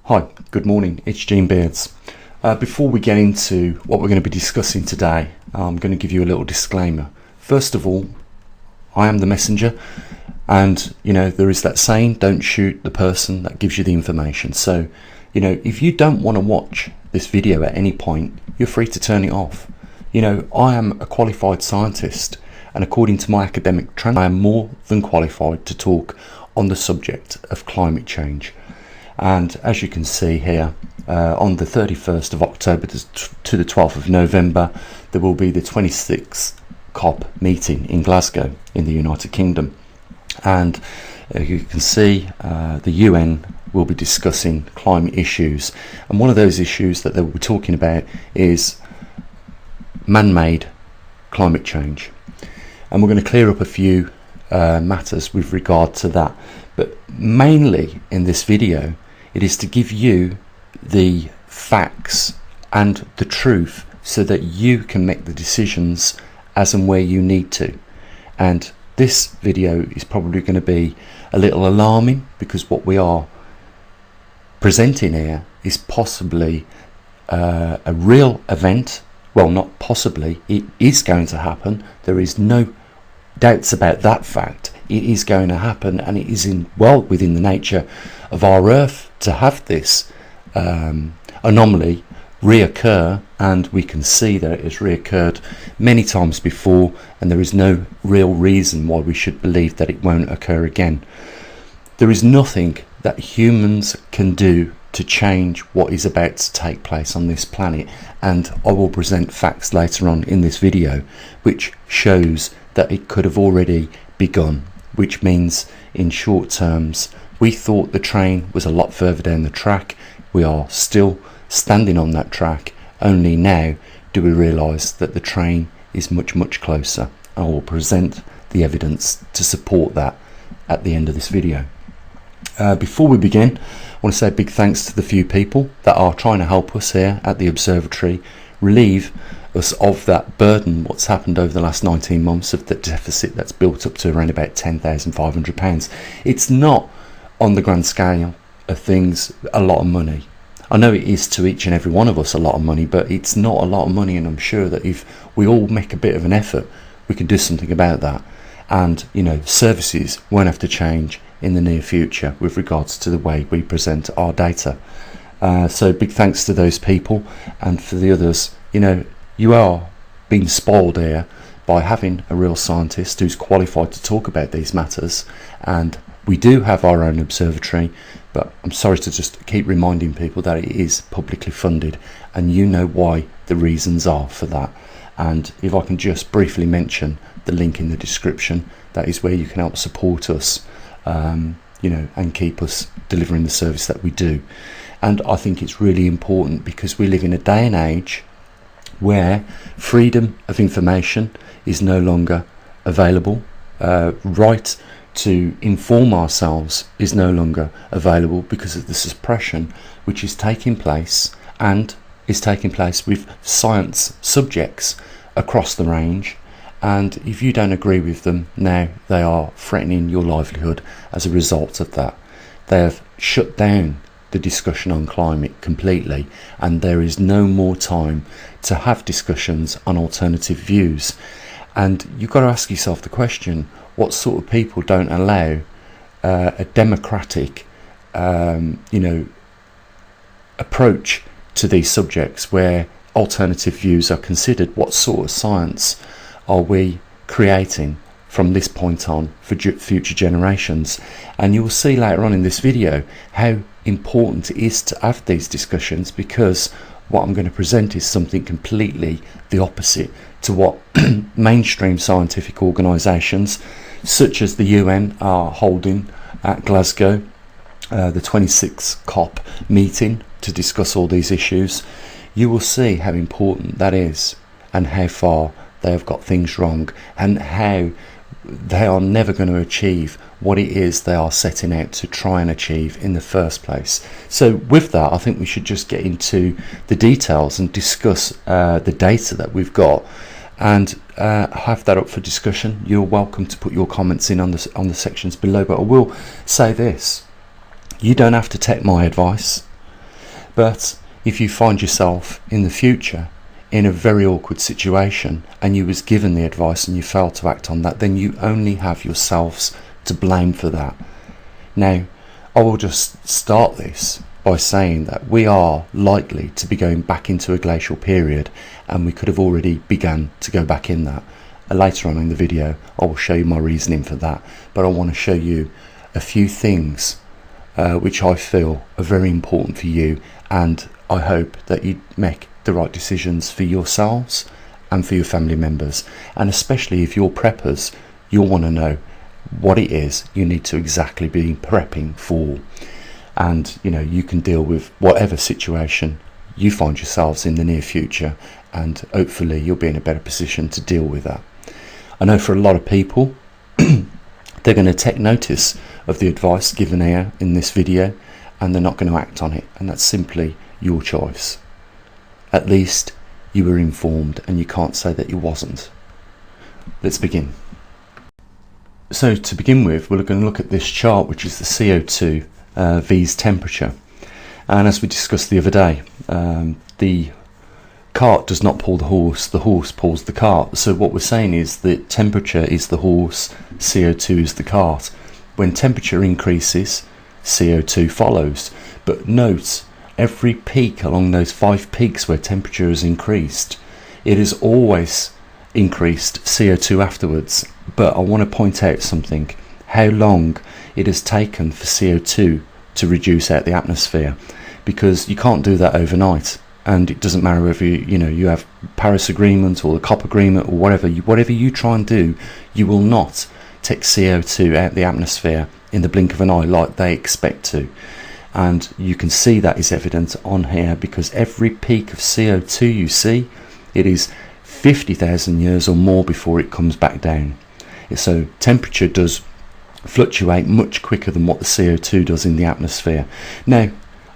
Hi, good morning, it's Gene Beards. Before we get into what we're going to be discussing today, I'm going to give you a little disclaimer. First of all, I am the messenger, and there is that saying, don't shoot the person that gives you the information. So if you don't want to watch this video at any point, you're free to turn it off. I am a qualified scientist, and according to my academic training, I am more than qualified to talk on the subject of climate change. And as you can see here, on the 31st of October to the 12th of November, there will be the 26th COP meeting in Glasgow in the United Kingdom. And you can see the UN will be discussing climate issues. And one of those issues that they will be talking about is man-made climate change. And we're going to clear up a few matters with regard to that. But mainly in this video, it is to give you the facts and the truth so that you can make the decisions as and where you need to. And this video is probably going to be a little alarming, because what we are presenting here is possibly a real event. Well, not possibly, it is going to happen. There is no doubts about that fact. It is going to happen, and it is well within the nature of our Earth to have this anomaly reoccur, and we can see that it has reoccurred many times before, and there is no real reason why we should believe that it won't occur again. There is nothing that humans can do to change what is about to take place on this planet, and I will present facts later on in this video which shows that it could have already begun, which means in short terms we thought the train was a lot further down the track. We are still standing on that track, only now do we realise that the train is much closer. I will present the evidence to support that at the end of this video. Before we begin, I want to say a big thanks to the few people that are trying to help us here at the observatory relieve us of that burden, what's happened over the last 19 months, of the deficit that's built up to around about £10,500. It's not, on the grand scale of things, a lot of money. I know it is to each and every one of us a lot of money, but it's not a lot of money, and I'm sure that if we all make a bit of an effort, we can do something about that. And services won't have to change in the near future with regards to the way we present our data. So big thanks to those people, and for the others, you are being spoiled here by having a real scientist who's qualified to talk about these matters. And we do have our own observatory, but I'm sorry to just keep reminding people that it is publicly funded, and you know why the reasons are for that. And if I can just briefly mention the link in the description, that is where you can help support us, and keep us delivering the service that we do. And I think it's really important, because we live in a day and age where freedom of information is no longer available. Right to inform ourselves is no longer available because of the suppression which is taking place, and is taking place with science subjects across the range. And if you don't agree with them now, they are threatening your livelihood as a result of that. They have shut down the discussion on climate completely, and there is no more time to have discussions on alternative views. And you've got to ask yourself the question, what sort of people don't allow a democratic approach to these subjects where alternative views are considered? What sort of science are we creating from this point on for future generations? And you'll see later on in this video how important it is to have these discussions, because what I'm going to present is something completely the opposite to what mainstream scientific organisations such as the UN are holding at Glasgow, the 26th COP meeting, to discuss all these issues. You will see how important that is, and how far they have got things wrong, and how they are never going to achieve what it is they are setting out to try and achieve in the first place. So with that, I think we should just get into the details and discuss the data that we've got, and have that up for discussion. You're welcome to put your comments in on the sections below, but I will say this: you don't have to take my advice. But if you find yourself in the future in a very awkward situation and you was given the advice and you failed to act on that, then you only have yourselves to blame for that. Now, I will just start this by saying that we are likely to be going back into a glacial period, and we could have already begun to go back in that. Later on in the video I will show you my reasoning for that, but I want to show you a few things which I feel are very important for you, and I hope that you make the right decisions for yourselves and for your family members. And especially if you're preppers, you'll want to know what it is you need to exactly be prepping for, and you can deal with whatever situation you find yourselves in the near future, and hopefully you'll be in a better position to deal with that. I know for a lot of people they're going to take notice of the advice given here in this video, and they're not going to act on it, and that's simply your choice. At least you were informed, and you can't say that you wasn't. Let's begin. So to begin with, we're going to look at this chart, which is the CO2 V's temperature. And as we discussed the other day, the cart does not pull the horse pulls the cart. So what we're saying is that temperature is the horse, CO2 is the cart. When temperature increases, CO2 follows. But note, every peak along those 5 peaks where temperature has increased, it has always increased CO2 afterwards. But I want to point out something: how long it has taken for CO2 to reduce out the atmosphere, because you can't do that overnight. And it doesn't matter whether you have Paris Agreement or the COP Agreement or whatever you try and do, you will not take CO2 out the atmosphere in the blink of an eye like they expect to. And you can see that is evident on here, because every peak of CO2 you see, it is 50,000 years or more before it comes back down. So temperature does fluctuate much quicker than what the CO2 does in the atmosphere. Now,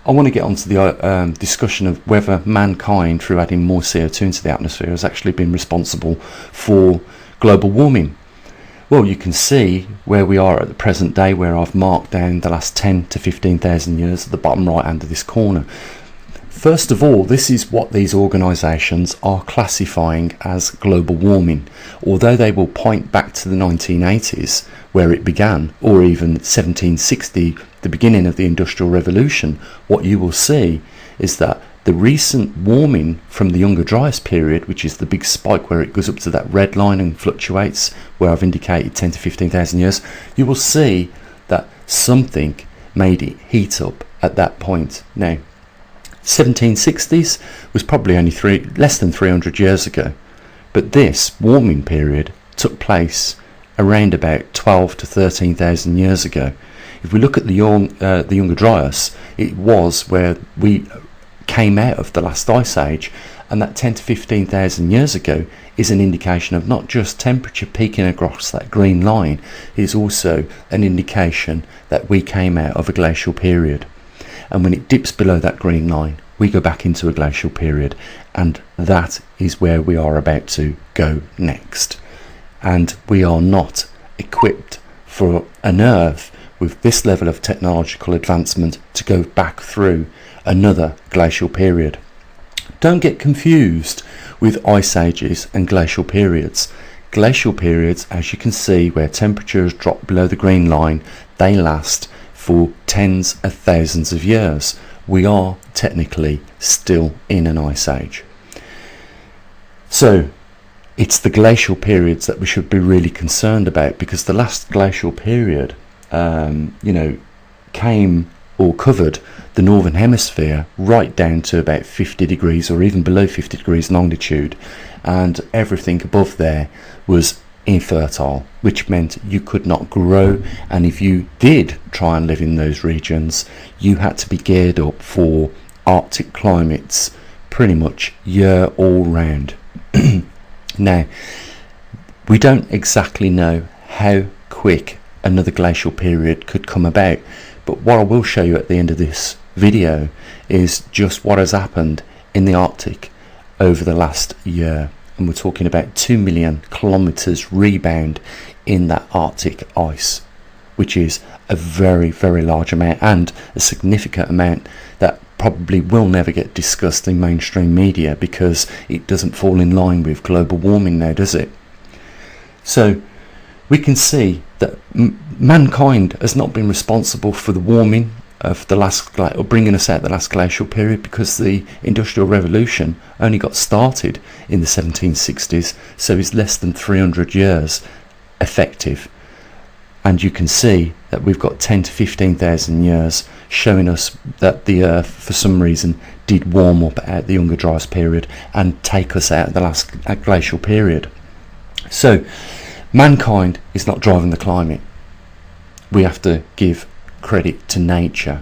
I want to get onto the discussion of whether mankind, through adding more CO2 into the atmosphere, has actually been responsible for global warming. Well, you can see where we are at the present day, where I've marked down the last 10 to 15,000 years at the bottom right hand of this corner. First of all, this is what these organisations are classifying as global warming. Although they will point back to the 1980s, where it began, or even 1760, the beginning of the Industrial Revolution, what you will see is that the recent warming from the Younger Dryas period, which is the big spike where it goes up to that red line and fluctuates, where I've indicated 10 to 15,000 years, you will see that something made it heat up at that point. Now, 1760s was probably only less than 300 years ago, but this warming period took place around about 12 to 13,000 years ago. If we look at the Younger Dryas, it was where we came out of the last ice age, and that 10 to 15,000 years ago is an indication of not just temperature peaking across that green line, it is also an indication that we came out of a glacial period. And when it dips below that green line, we go back into a glacial period, and that is where we are about to go next. And we are not equipped for an Earth with this level of technological advancement to go back through another glacial period. Don't get confused with ice ages and glacial periods. Glacial periods, as you can see, where temperatures drop below the green line, they last for tens of thousands of years. We are technically still in an ice age. So it's the glacial periods that we should be really concerned about, because the last glacial period came or covered the northern hemisphere right down to about 50 degrees or even below 50 degrees longitude, and everything above there was infertile, which meant you could not grow, and if you did try and live in those regions, you had to be geared up for Arctic climates pretty much year all round. Now, we don't exactly know how quick another glacial period could come about, but what I will show you at the end of this video is just what has happened in the Arctic over the last year, and we're talking about 2 million kilometers rebound in that Arctic ice, which is a very, very large amount, and a significant amount that probably will never get discussed in mainstream media because it doesn't fall in line with global warming now, does it? So we can see that mankind has not been responsible for the warming of the last, or bringing us out the last glacial period, because the Industrial Revolution only got started in the 1760s, so it's less than 300 years effective. And you can see that we've got 10 to 15,000 years showing us that the Earth, for some reason, did warm up at the Younger Dryas period and take us out of the last glacial period. So mankind is not driving the climate. We have to give credit to nature,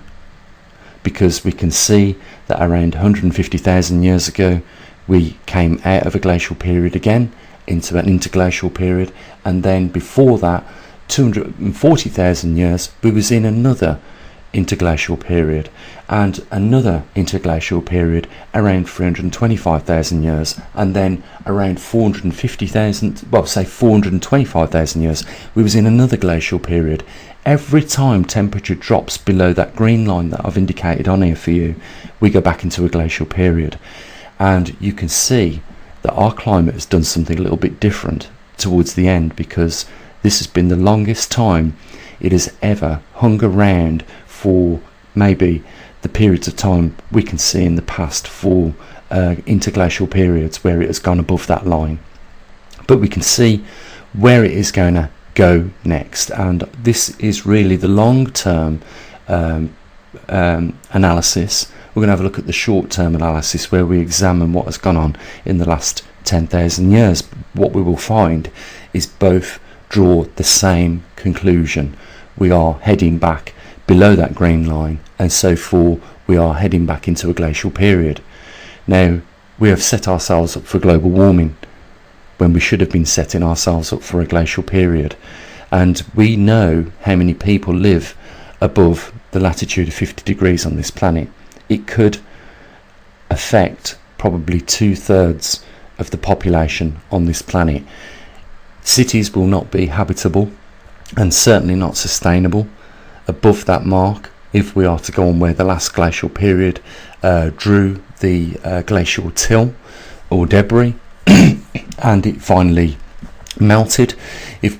because we can see that around 150,000 years ago we came out of a glacial period again into an interglacial period, and then before that 240,000 years we was in another interglacial period, and another interglacial period around 325,000 years, and then around 425,000 years we was in another glacial period. Every time temperature drops below that green line that I've indicated on here for you, we go back into a glacial period. And you can see that our climate has done something a little bit different towards the end, because this has been the longest time it has ever hung around for maybe the periods of time we can see in the past for interglacial periods where it has gone above that line. But we can see where it is going to go next, and this is really the long-term analysis. We're going to have a look at the short-term analysis where we examine what has gone on in the last 10,000 years. What we will find is both draw the same conclusion. We are heading back below that green line, and so forth we are heading back into a glacial period. Now, we have set ourselves up for global warming when we should have been setting ourselves up for a glacial period, and we know how many people live above the latitude of 50 degrees on this planet. It could affect probably 2/3 of the population on this planet. Cities will not be habitable, and certainly not sustainable above that mark, if we are to go on where the last glacial period drew the glacial till or debris and it finally melted. If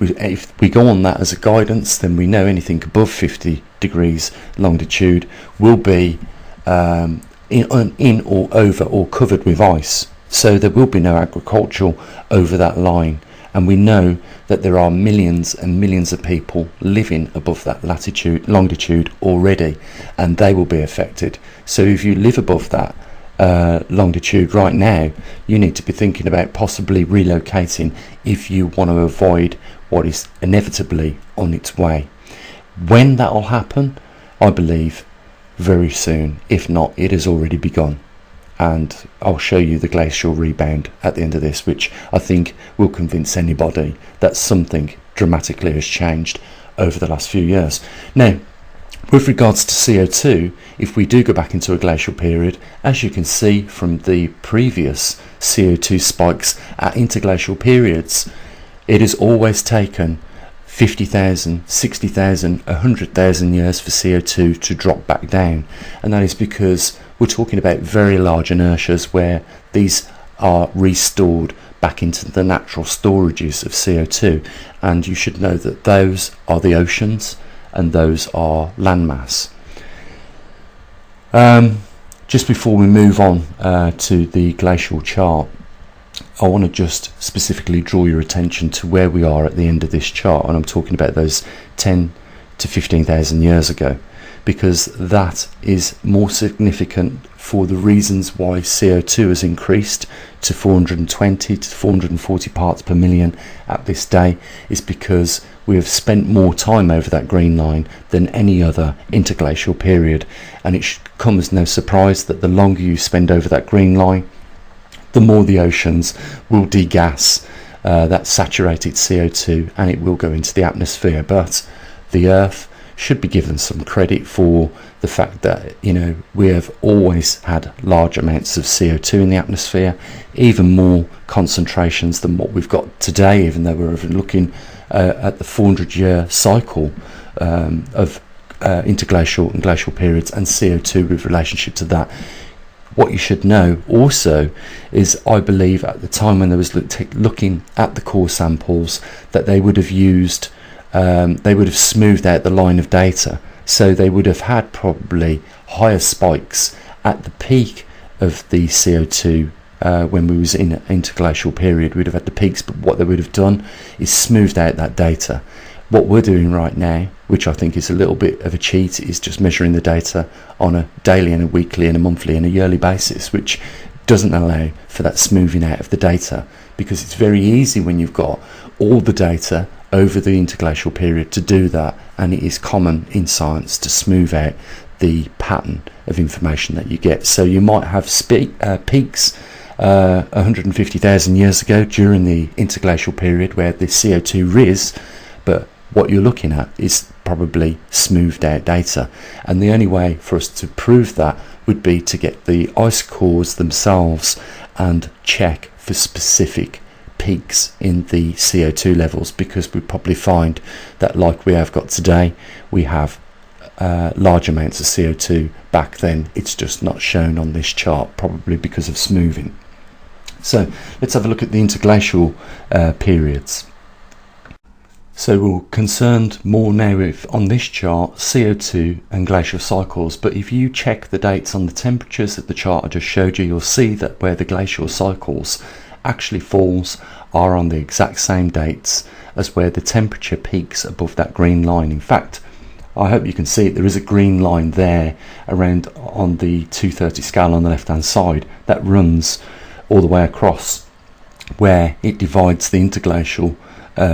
we go on that as a guidance, then we know anything above 50 degrees longitude will be in or over or covered with ice, so there will be no agriculture over that line. And we know that there are millions and millions of people living above that longitude already, and they will be affected. So if you live above that longitude right now, you need to be thinking about possibly relocating if you want to avoid what is inevitably on its way. When that will happen, I believe very soon. If not, it has already begun. And I'll show you the glacial rebound at the end of this, which I think will convince anybody that something dramatically has changed over the last few years. Now, with regards to CO2, if we do go back into a glacial period, as you can see from the previous CO2 spikes at interglacial periods, it has always taken 50,000, 60,000, 100,000 years for CO2 to drop back down. And that is because we're talking about very large inertias where these are restored back into the natural storages of CO2. And you should know that those are the oceans and those are landmass. Just before we move on to the glacial chart, I want to just specifically draw your attention to where we are at the end of this chart, and I'm talking about those 10 to 15,000 years ago, because that is more significant for the reasons why CO2 has increased to 420 to 440 parts per million at this day, is because we have spent more time over that green line than any other interglacial period. And it should come as no surprise that the longer you spend over that green line, the more the oceans will degas that saturated CO2 and it will go into the atmosphere. But the Earth should be given some credit for the fact that, you know, we have always had large amounts of CO2 in the atmosphere, even more concentrations than what we've got today, even though we're looking at the 400-year cycle of interglacial and glacial periods and CO2 with relationship to that. What you should know also is, I believe at the time when they was looking at the core samples, that they would have used, they would have smoothed out the line of data, so they would have had probably higher spikes at the peak of the CO2 when we was in an interglacial period. We'd have had the peaks, but what they would have done is smoothed out that data. What we're doing right now, which I think is a little bit of a cheat, is just measuring the data on a daily and a weekly and a monthly and a yearly basis, which doesn't allow for that smoothing out of the data, because it's very easy when you've got all the data over the interglacial period to do that, and it is common in science to smooth out the pattern of information that you get. So you might have peaks 150,000 years ago during the interglacial period where the CO2 rose, but what you're looking at is probably smoothed out data, and the only way for us to prove that would be to get the ice cores themselves and check for specific peaks in the CO2 levels, because we probably find that, like we have got today, we have large amounts of CO2 back then. It's just not shown on this chart, probably because of smoothing. So let's have a look at the interglacial periods. So we're concerned more now with, on this chart, CO2 and glacial cycles, but if you check the dates on the temperatures that the chart I just showed you, you'll see that where the glacial cycles actually falls are on the exact same dates as where the temperature peaks above that green line. In fact, I hope you can see it, there is a green line there around on the 230 scale on the left hand side that runs all the way across, where it divides the interglacial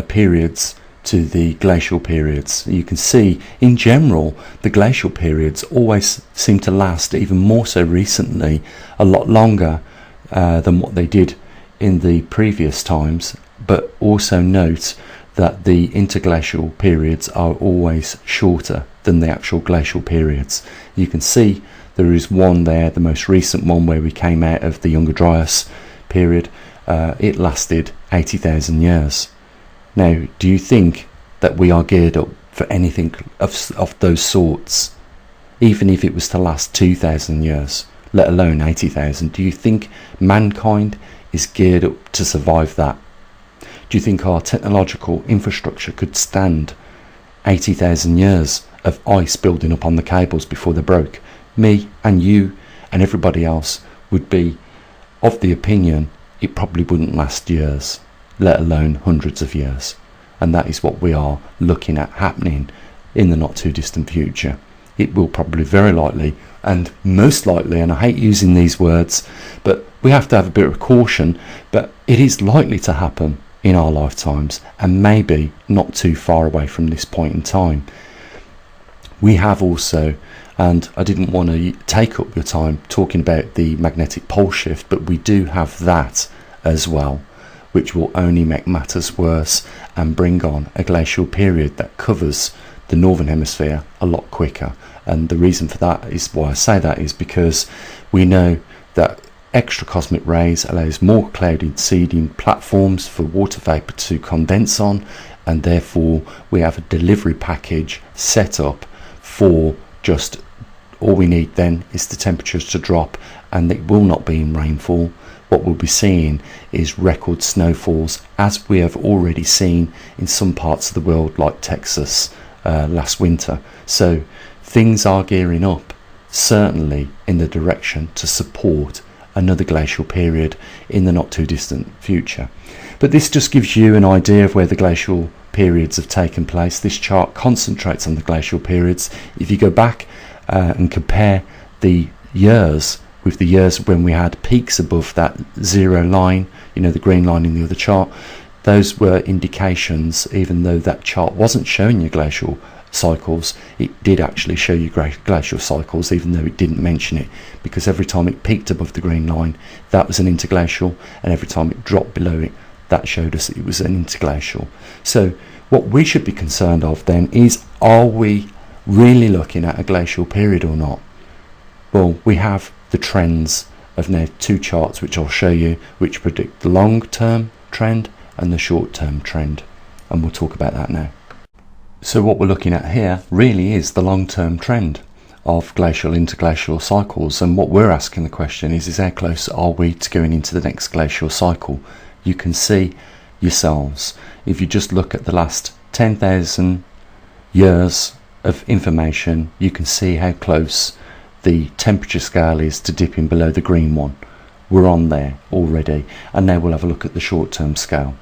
periods to the glacial periods. You can see in general the glacial periods always seem to last, even more so recently, a lot longer than what they did in the previous times, but also note that the interglacial periods are always shorter than the actual glacial periods. You can see there is one there, the most recent one where we came out of the Younger Dryas period. It lasted 80,000 years. Now, do you think that we are geared up for anything of those sorts? Even if it was to last 2,000 years, let alone 80,000, do you think mankind is geared up to survive that? Do you think our technological infrastructure could stand 80,000 years of ice building up on the cables before they broke? Me and you and everybody else would be of the opinion it probably wouldn't last years, let alone hundreds of years. And that is what we are looking at happening in the not too distant future. It will probably very likely, and most likely, and I hate using these words, but we have to have a bit of caution, but it is likely to happen in our lifetimes, and maybe not too far away from this point in time. We have also, and I didn't want to take up your time talking about the magnetic pole shift, but we do have that as well, which will only make matters worse and bring on a glacial period that covers the northern hemisphere a lot quicker. And the reason for that is, why I say that, is because we know that extra cosmic rays allows more clouded seeding platforms for water vapor to condense on, and therefore we have a delivery package set up for just all we need then is the temperatures to drop, and it will not be in rainfall. What we'll be seeing is record snowfalls, as we have already seen in some parts of the world like Texas last winter. So things are gearing up, certainly in the direction to support another glacial period in the not too distant future. But this just gives you an idea of where the glacial periods have taken place. This chart concentrates on the glacial periods. If you go back and compare the years with the years when we had peaks above that zero line, you know, the green line in the other chart, those were indications. Even though that chart wasn't showing you glacial cycles, it did actually show you glacial cycles, even though it didn't mention it, because every time it peaked above the green line, that was an interglacial, and every time it dropped below it, that showed us it was an interglacial. So what we should be concerned of then is, are we really looking at a glacial period or not? Well, we have the trends of now two charts which I'll show you, which predict the long-term trend and the short-term trend, and we'll talk about that now. So what we're looking at here really is the long-term trend of glacial interglacial cycles, and what we're asking the question is how close are we to going into the next glacial cycle? You can see yourselves, if you just look at the last 10,000 years of information, you can see how close the temperature scale is to dipping below the green one. We're on there already, and now we'll have a look at the short-term scale.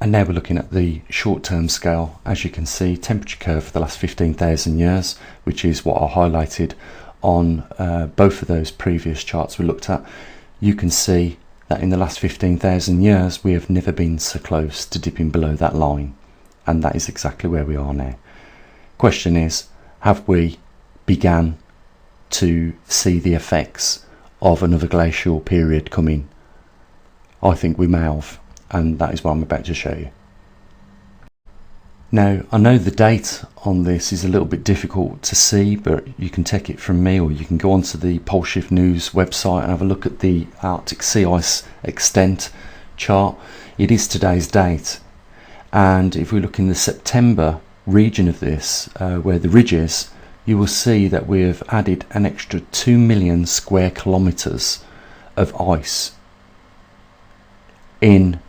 And now we're looking at the short-term scale. As you can see, temperature curve for the last 15,000 years, which is what I highlighted on both of those previous charts we looked at. You can see that in the last 15,000 years we have never been so close to dipping below that line, and that is exactly where we are now. Question is, have we began to see the effects of another glacial period coming? I think we may have, and that is what I'm about to show you. Now, I know the date on this is a little bit difficult to see, but you can take it from me, or you can go onto the Poleshift News website and have a look at the Arctic sea ice extent chart. It is today's date, and if we look in the September region of this, where the ridge is, you will see that we have added an extra 2 million square kilometres of ice in,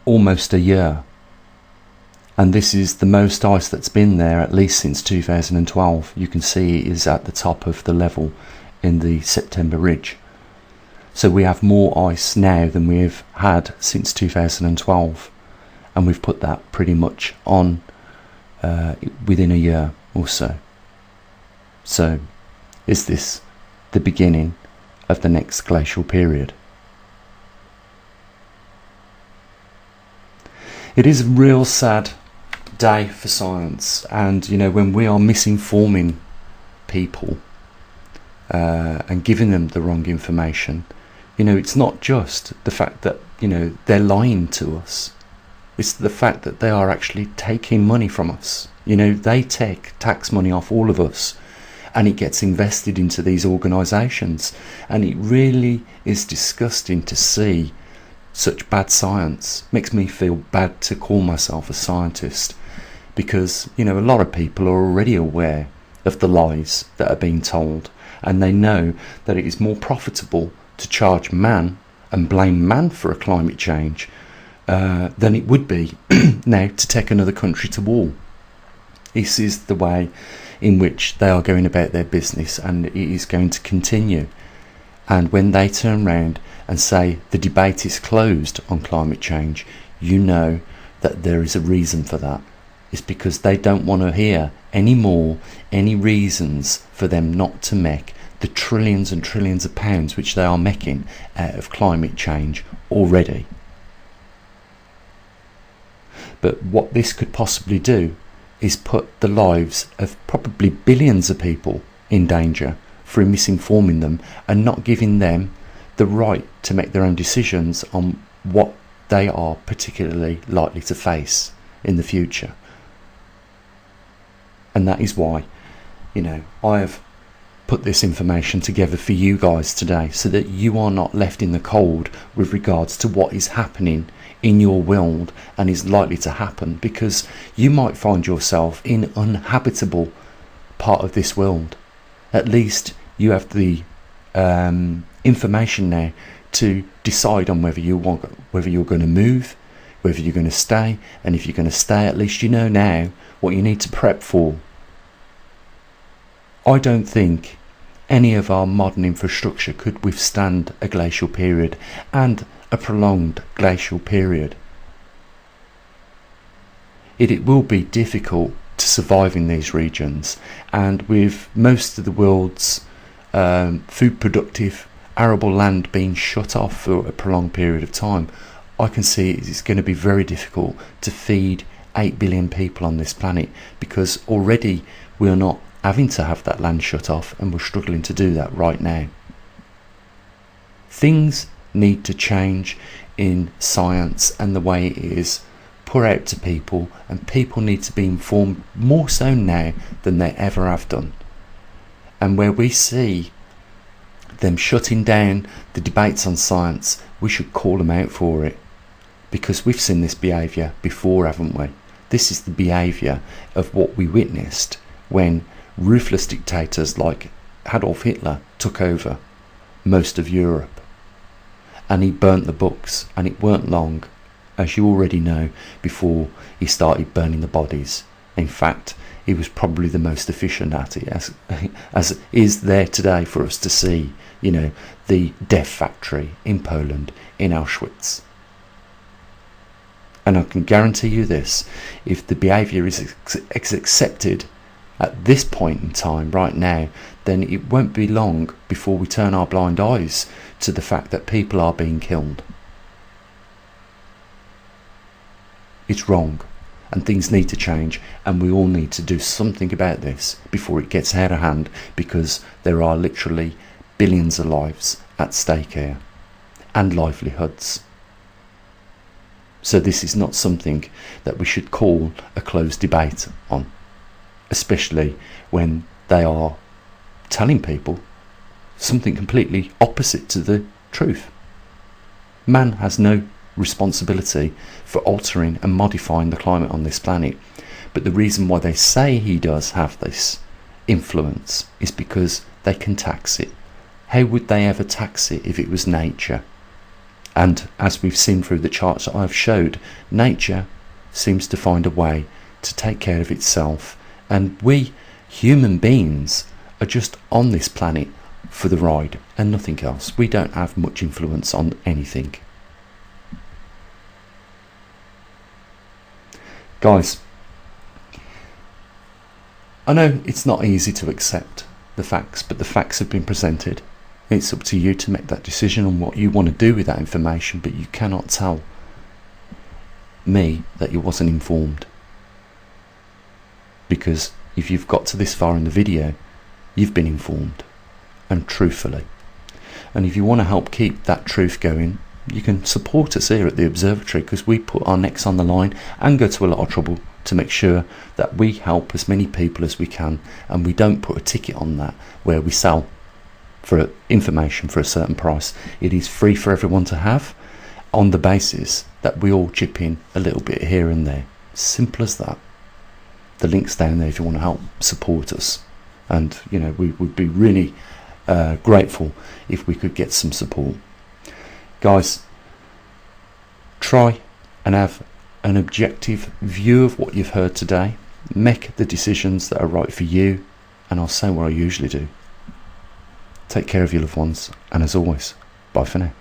almost a year. And this is the most ice that's been there at least since 2012. You can see it is at the top of the level in the September ridge. So we have more ice now than we have had since 2012, and we've put that pretty much on within a year or so. So is this the beginning of the next glacial period? It is a real sad day for science, and when we are misinforming people and giving them the wrong information, it's not just the fact that they're lying to us. It's the fact that they are actually taking money from us. They take tax money off all of us, and it gets invested into these organisations, and it really is disgusting to see such bad science. Makes me feel bad to call myself a scientist, because a lot of people are already aware of the lies that are being told, and they know that it is more profitable to charge man and blame man for a climate change than it would be now to take another country to war. This is the way in which they are going about their business, and it is going to continue. And when they turn round and say the debate is closed on climate change, you know that there is a reason for that. It's because they don't want to hear any reasons for them not to make the trillions and trillions of pounds which they are making out of climate change already. But what this could possibly do is put the lives of probably billions of people in danger for misinforming them and not giving them the right to make their own decisions on what they are particularly likely to face in the future. And that is why, I have put this information together for you guys today, so that you are not left in the cold with regards to what is happening in your world and is likely to happen, because you might find yourself in an uninhabitable part of this world. At least you have the information now to decide on whether you're going to move, whether you're going to stay, and if you're going to stay, at least you know now what you need to prep for. I don't think any of our modern infrastructure could withstand a glacial period, and a prolonged glacial period. It will be difficult to survive in these regions, and with most of the world's food productive arable land being shut off for a prolonged period of time, I can see it's going to be very difficult to feed 8 billion people on this planet, because already we are not having to have that land shut off, and we're struggling to do that right now. Things need to change in science and the way it is put out to people, and people need to be informed more so now than they ever have done. And where we see them shutting down the debates on science, we should call them out for it, because we've seen this behaviour before, haven't we? This is the behaviour of what we witnessed when ruthless dictators like Adolf Hitler took over most of Europe, and he burnt the books, and it weren't long, as you already know, before he started burning the bodies. In fact, he was probably the most efficient at it, as is there today for us to see, you know, the death factory in Poland, in Auschwitz. And I can guarantee you this, if the behaviour is accepted at this point in time, right now, then it won't be long before we turn our blind eyes to the fact that people are being killed. It's wrong, and things need to change, and we all need to do something about this before it gets out of hand, because there are literally billions of lives at stake here, and livelihoods. So this is not something that we should call a closed debate on, especially when they are telling people something completely opposite to the truth. Man has no responsibility for altering and modifying the climate on this planet, but the reason why they say he does have this influence is because they can tax it. How would they ever tax it if it was nature? And as we've seen through the charts that I've showed, nature seems to find a way to take care of itself, and we human beings are just on this planet for the ride and nothing else. We don't have much influence on anything. Guys, I know it's not easy to accept the facts, but the facts have been presented. It's up to you to make that decision on what you want to do with that information, but you cannot tell me that you wasn't informed. Because if you've got to this far in the video, you've been informed, and truthfully. And if you want to help keep that truth going, you can support us here at the Observatory, because we put our necks on the line and go to a lot of trouble to make sure that we help as many people as we can, and we don't put a ticket on that where we sell for information for a certain price. It is free for everyone to have, on the basis that we all chip in a little bit here and there. Simple as that. The link's down there if you want to help support us, and you know, we would be really grateful if we could get some support. Guys, try and have an objective view of what you've heard today. Make the decisions that are right for you, and I'll say what I usually do. Take care of your loved ones, and as always, bye for now.